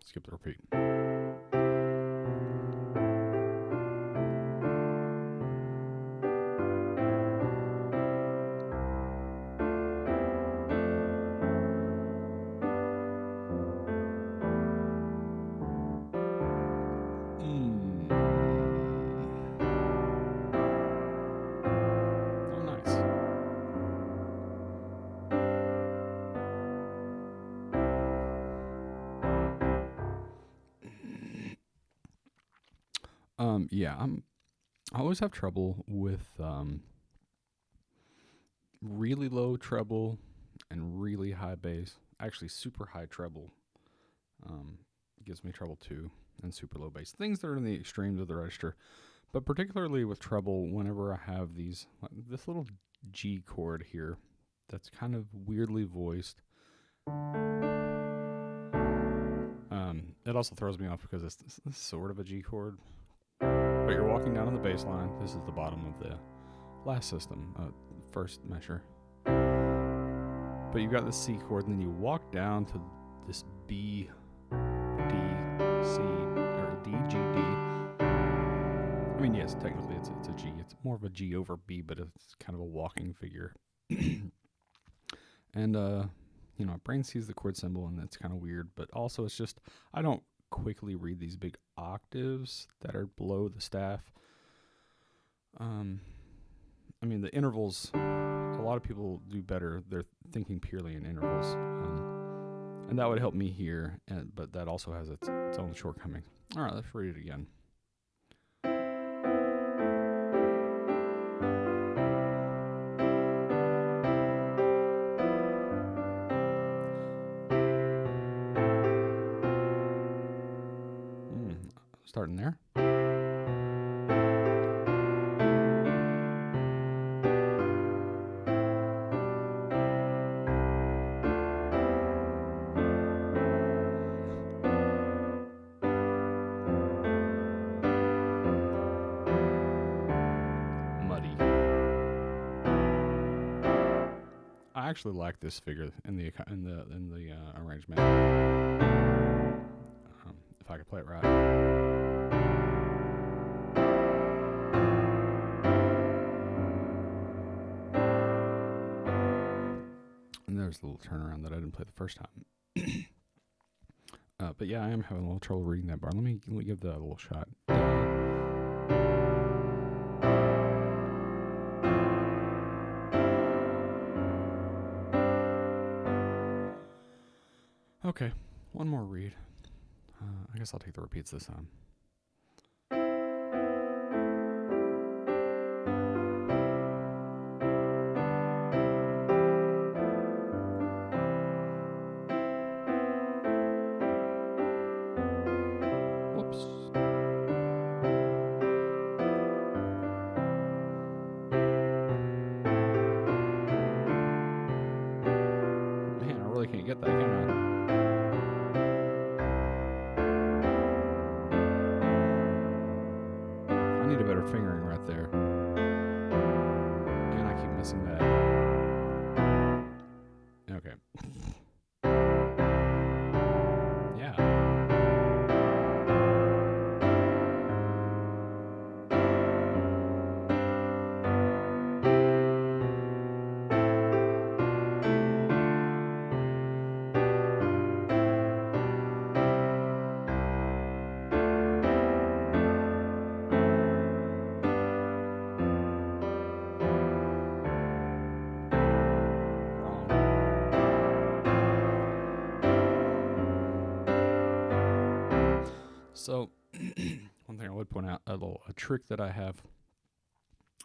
skip the repeat. Oh, nice. Yeah, I always have trouble with really low treble and really high bass. Actually, super high treble um, gives me trouble too, and super low bass. Things that are in the extremes of the register, but particularly with treble, whenever I have this little G chord here, that's kind of weirdly voiced. It also throws me off because it's sort of a G chord, but you're walking down on the bass line. This is the bottom of the last system, first measure. But you've got the C chord, and then you walk down to this B, D, C, or D, G, D. I mean, yes, technically it's a G. It's more of a G over B, but it's kind of a walking figure. And, my brain sees the chord symbol, and it's kind of weird. But also, it's just, I don't quickly read these big octaves that are below the staff. I mean, the intervals, a lot of people do better. They're thinking purely in intervals. And that would help me here, but that also has its own shortcomings. All right, let's read it again. Starting there. Muddy. I actually like this figure in the arrangement. If I could play it right. And there's a little turnaround that I didn't play the first time. But yeah, I am having a little trouble reading that bar. Let me give that a little shot. Okay, one more read. I guess I'll take the repeats this time. Can't get that, can I? I need a better fingering right there. And I keep missing that. Okay. Yeah. So, one thing I would point out, a trick that I have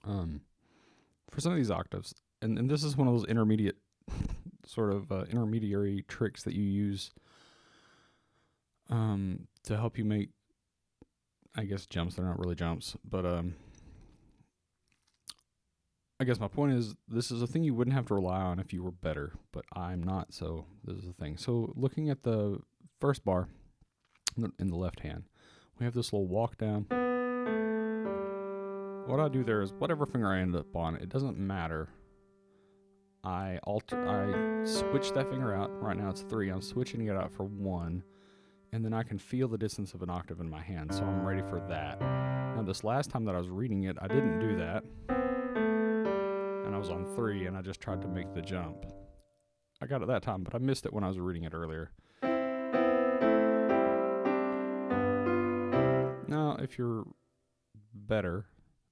for some of these octaves, and this is one of those intermediate sort of intermediary tricks that you use to help you make, I guess, jumps. They're not really jumps, but I guess my point is this is a thing you wouldn't have to rely on if you were better, but I'm not, so this is the thing. So looking at the first bar in the left hand, we have this little walk down. What I do there is whatever finger I end up on, it doesn't matter. I switch that finger out. Right now it's 3. I'm switching it out for 1 and then I can feel the distance of an octave in my hand, so I'm ready for that. Now, this last time that I was reading it, I didn't do that, and I was on 3, and I just tried to make the jump. I got it that time, but I missed it when I was reading it earlier. Now, if you're better,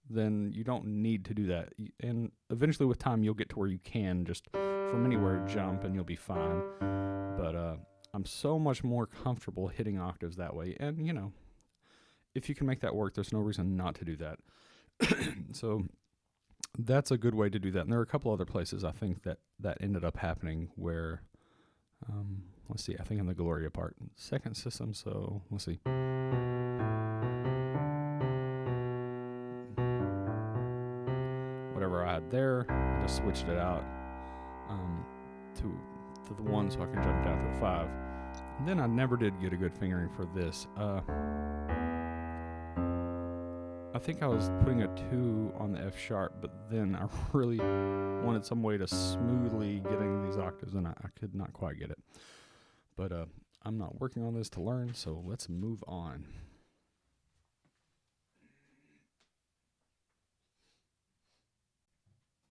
then you don't need to do that. And eventually with time, you'll get to where you can just from anywhere jump and you'll be fine. But I'm so much more comfortable hitting octaves that way. And, if you can make that work, there's no reason not to do that. So that's a good way to do that. And there are a couple other places I think that ended up happening where, let's see, I think in the Gloria part, second system. So let's see. Whatever I had there, I just switched it out to the 1 so I can jump down to the 5. And then I never did get a good fingering for this. I think I was putting a 2 on the F sharp, but then I really wanted some way to smoothly getting these octaves, and I could not quite get it. But I'm not working on this to learn, so let's move on.